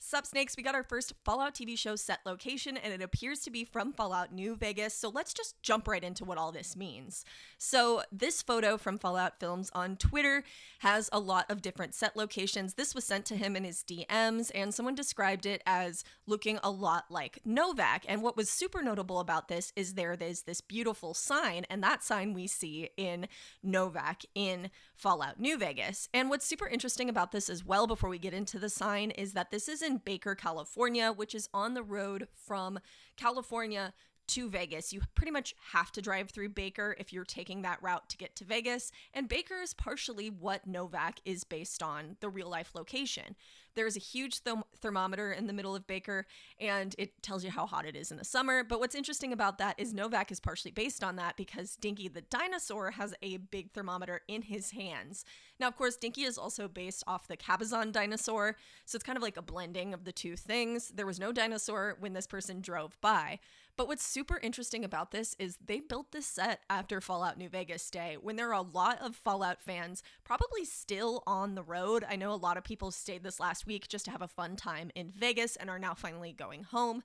Sup, Snakes? We got our first Fallout TV show set location, and it appears to be from Fallout New Vegas, so let's just jump right into what all this means. So, this photo from Fallout Films on Twitter has a lot of different set locations. This was sent to him in his DMs, and someone described it as looking a lot like Novac. And what was super notable about this is there's this beautiful sign, and that sign we see in Novac in Fallout New Vegas. And what's super interesting about this as well, before we get into the sign, is that this is in Baker, California, which is on the road from California to Vegas. You pretty much have to drive through Baker if you're taking that route to get to Vegas, and Baker is partially what Novac is based on, the real life location. There's a huge thermometer in the middle of Baker, and it tells you how hot it is in the summer. But what's interesting about that is Novac is partially based on that because Dinky the dinosaur has a big thermometer in his hands. Now, of course, Dinky is also based off the Cabazon dinosaur, so it's kind of like a blending of the two things. There was no dinosaur when this person drove by. But what's super interesting about this is they built this set after Fallout New Vegas Day, when there are a lot of Fallout fans probably still on the road. I know a lot of people stayed this last week just to have a fun time in Vegas and are now finally going home.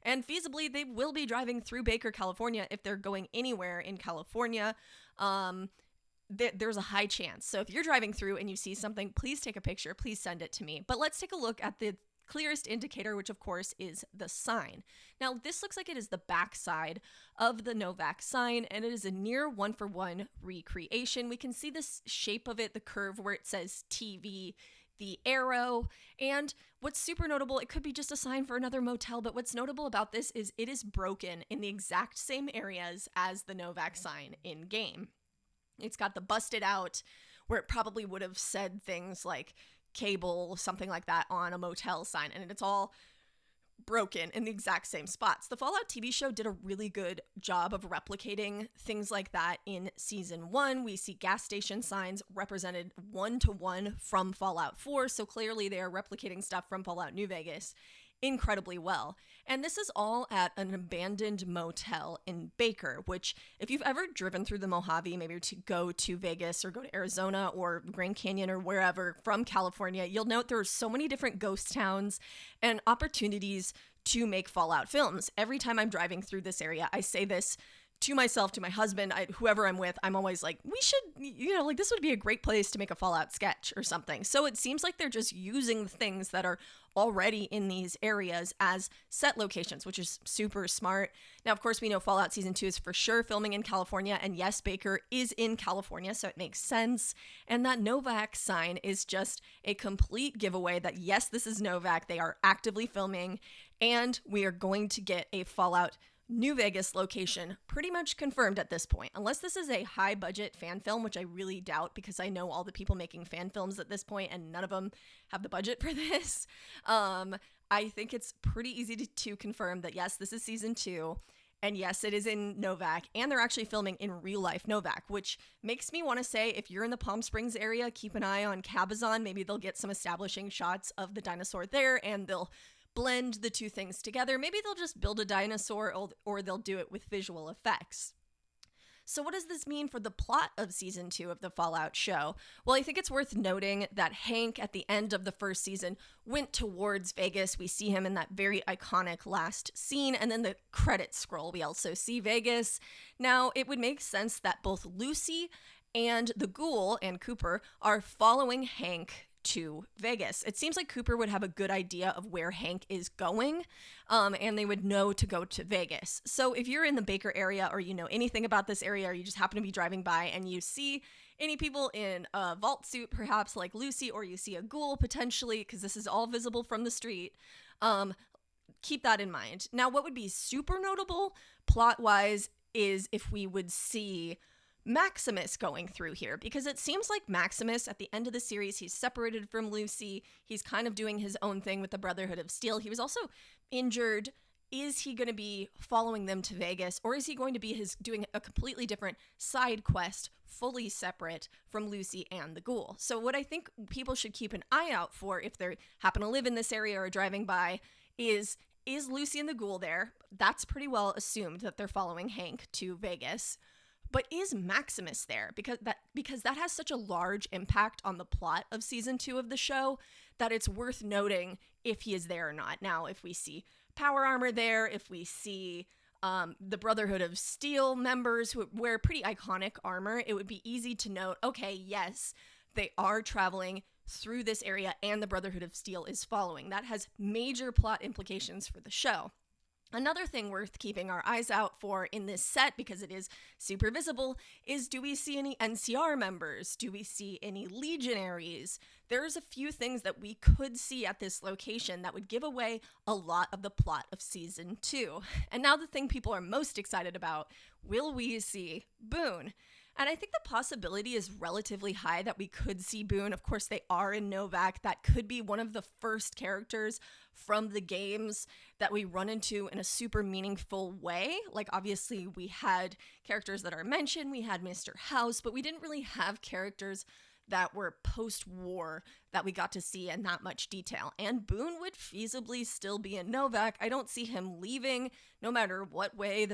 And feasibly, they will be driving through Baker, California if they're going anywhere in California. There's a high chance. So if you're driving through and you see something, please take a picture. Please send it to me. But let's take a look at the clearest indicator, which of course is the sign. Now, this looks like it is the back side of the Novac sign, and it is a near one-for-one recreation. We can see this shape of it, the curve where it says TV, the arrow, and what's super notable, it could be just a sign for another motel, but what's notable about this is it is broken in the exact same areas as the Novac sign in-game. It's got the busted out, where it probably would have said things like cable, something like that, on a motel sign, and it's all broken in the exact same spots. The Fallout TV show did a really good job of replicating things like that in season 1. We see gas station signs represented 1-to-1 from Fallout 4, so clearly they are replicating stuff from Fallout New Vegas incredibly well. And this is all at an abandoned motel in Baker, which if you've ever driven through the Mojave, maybe to go to Vegas or go to Arizona or Grand Canyon or wherever from California, you'll note there are so many different ghost towns and opportunities to make Fallout films. Every time I'm driving through this area, I say this to myself, to my husband, whoever I'm with, I'm always like, we should, this would be a great place to make a Fallout sketch or something. So it seems like they're just using the things that are already in these areas as set locations, which is super smart. Now, of course, we know Fallout Season 2 is for sure filming in California, and yes, Baker is in California, so it makes sense. And that Novac sign is just a complete giveaway that, yes, this is Novac. They are actively filming, and we are going to get a Fallout New Vegas location pretty much confirmed at this point. Unless this is a high budget fan film, which I really doubt because I know all the people making fan films at this point and none of them have the budget for this. I think it's pretty easy to confirm that yes, this is season 2. And yes, it is in Novac, and they're actually filming in real life Novac, which makes me want to say if you're in the Palm Springs area, keep an eye on Cabazon. Maybe they'll get some establishing shots of the dinosaur there and they'll blend the two things together. Maybe they'll just build a dinosaur or they'll do it with visual effects. So what does this mean for the plot of season 2 of the Fallout show? Well, I think it's worth noting that Hank at the end of the first season went towards Vegas. We see him in that very iconic last scene, and then the credits scroll. We also see Vegas. Now, it would make sense that both Lucy and the ghoul and Cooper are following Hank to Vegas. It seems like Cooper would have a good idea of where Hank is going, and they would know to go to Vegas. So if you're in the Baker area or you know anything about this area or you just happen to be driving by and you see any people in a vault suit, perhaps like Lucy, or you see a ghoul potentially, because this is all visible from the street, keep that in mind. Now, what would be super notable plot-wise is if we would see Maximus going through here, because it seems like Maximus at the end of the series, he's separated from Lucy. He's kind of doing his own thing with the Brotherhood of Steel. He was also injured. Is he going to be following them to Vegas, or is he going to be doing a completely different side quest, fully separate from Lucy and the ghoul? So what I think people should keep an eye out for if they happen to live in this area or driving by is Lucy and the ghoul there? That's pretty well assumed that they're following Hank to Vegas. But is Maximus there? Because that has such a large impact on the plot of season 2 of the show that it's worth noting if he is there or not. Now, if we see power armor there, if we see the Brotherhood of Steel members who wear pretty iconic armor, it would be easy to note, okay, yes, they are traveling through this area and the Brotherhood of Steel is following. That has major plot implications for the show. Another thing worth keeping our eyes out for in this set, because it is super visible, is do we see any NCR members? Do we see any Legionaries? There's a few things that we could see at this location that would give away a lot of the plot of season 2. And now the thing people are most excited about, will we see Boon? And I think the possibility is relatively high that we could see Boon. Of course, they are in Novac. That could be one of the first characters from the games that we run into in a super meaningful way. Like, obviously, we had characters that are mentioned. We had Mr. House, but we didn't really have characters that were post-war that we got to see in that much detail. And Boon would feasibly still be in Novac. I don't see him leaving, no matter what way the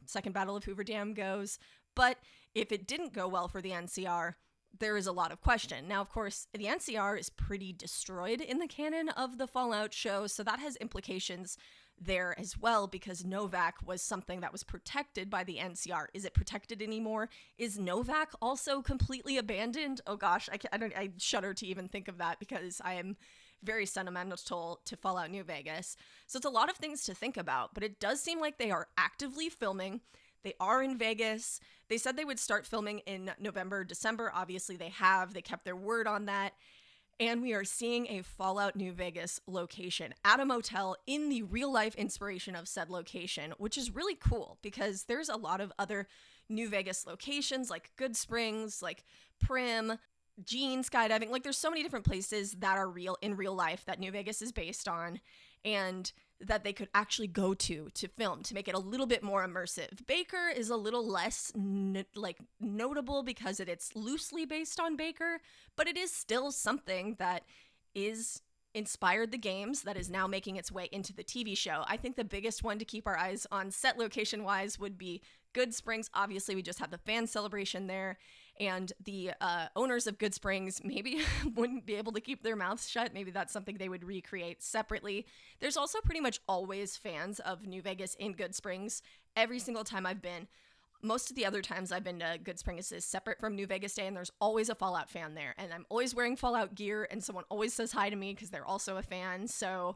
Second Battle of Hoover Dam goes. But if it didn't go well for the NCR, there is a lot of question. Now, of course, the NCR is pretty destroyed in the canon of the Fallout show, so that has implications there as well, because Novac was something that was protected by the NCR. Is it protected anymore? Is Novac also completely abandoned? Oh gosh, I shudder to even think of that, because I am very sentimental to Fallout New Vegas. So it's a lot of things to think about, but it does seem like they are actively filming. They are in Vegas. They said they would start filming in November, December. Obviously, they have. They kept their word on that. And we are seeing a Fallout New Vegas location at a motel in the real-life inspiration of said location, which is really cool because there's a lot of other New Vegas locations like Good Springs, like Prim, Gene skydiving. Like, there's so many different places that are real in real life that New Vegas is based on, and that they could actually go to film to make it a little bit more immersive. Baker is a little less notable because it's loosely based on Baker, but it is still something that is inspired the games that is now making its way into the TV show. I think the biggest one to keep our eyes on set location wise would be Good Springs. Obviously, we just had the fan celebration there, and the owners of Good Springs maybe wouldn't be able to keep their mouths shut. Maybe that's something they would recreate separately. There's also pretty much always fans of New Vegas in Good Springs. Every single time I've been, most of the other times I've been to Good Springs is separate from New Vegas Day, and there's always a Fallout fan there. And I'm always wearing Fallout gear, and someone always says hi to me because they're also a fan. So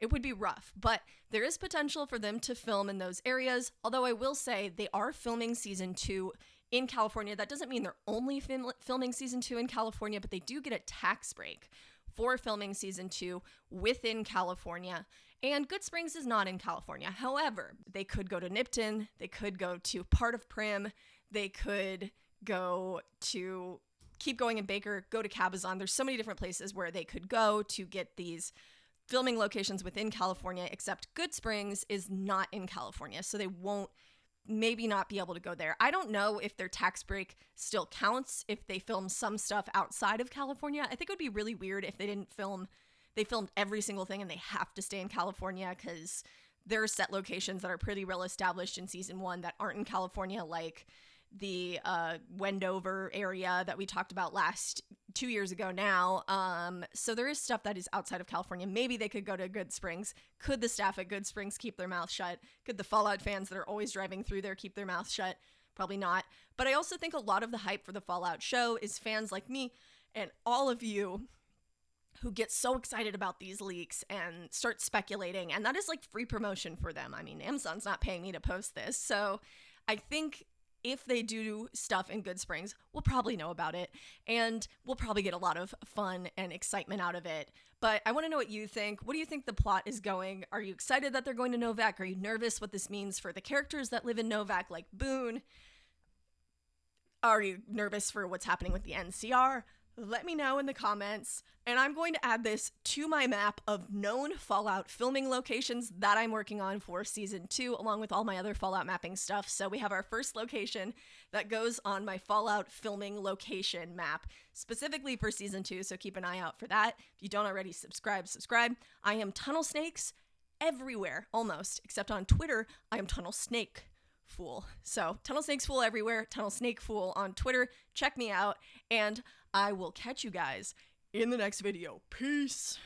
it would be rough, but there is potential for them to film in those areas. Although I will say they are filming season 2 in California. That doesn't mean they're only filming season 2 in California, but they do get a tax break for filming season 2 within California. And Good Springs is not in California. However, they could go to Nipton, they could go to part of Prim, they could go to keep going in Baker, go to Cabazon. There's so many different places where they could go to get these filming locations within California, except Good Springs is not in California, so they won't maybe not be able to go there. I don't know if their tax break still counts if they film some stuff outside of California. I think it would be really weird if they filmed every single thing and they have to stay in California, because there are set locations that are pretty well established in season 1 that aren't in California, like the Wendover area that we talked about 2 years ago now. So there is stuff that is outside of California. Maybe they could go to Good Springs. Could the staff at Good Springs keep their mouth shut? Could the Fallout fans that are always driving through there keep their mouth shut? Probably not. But I also think a lot of the hype for the Fallout show is fans like me and all of you who get so excited about these leaks and start speculating. And that is like free promotion for them. I mean, Amazon's not paying me to post this. So I think if they do stuff in Good Springs, we'll probably know about it, and we'll probably get a lot of fun and excitement out of it. But I want to know what you think. What do you think the plot is going? Are you excited that they're going to Novac? Are you nervous what this means for the characters that live in Novac, like Boon? Are you nervous for what's happening with the NCR? Let me know in the comments, and I'm going to add this to my map of known Fallout filming locations that I'm working on for season 2, along with all my other Fallout mapping stuff. So we have our first location that goes on my Fallout filming location map, specifically for season 2, so keep an eye out for that. If you don't already subscribe. I am Tunnel Snakes everywhere, almost, except on Twitter, I am Tunnel Snake Fool. So Tunnel Snakes Fool everywhere, Tunnel Snake Fool on Twitter. Check me out, and I will catch you guys in the next video. Peace.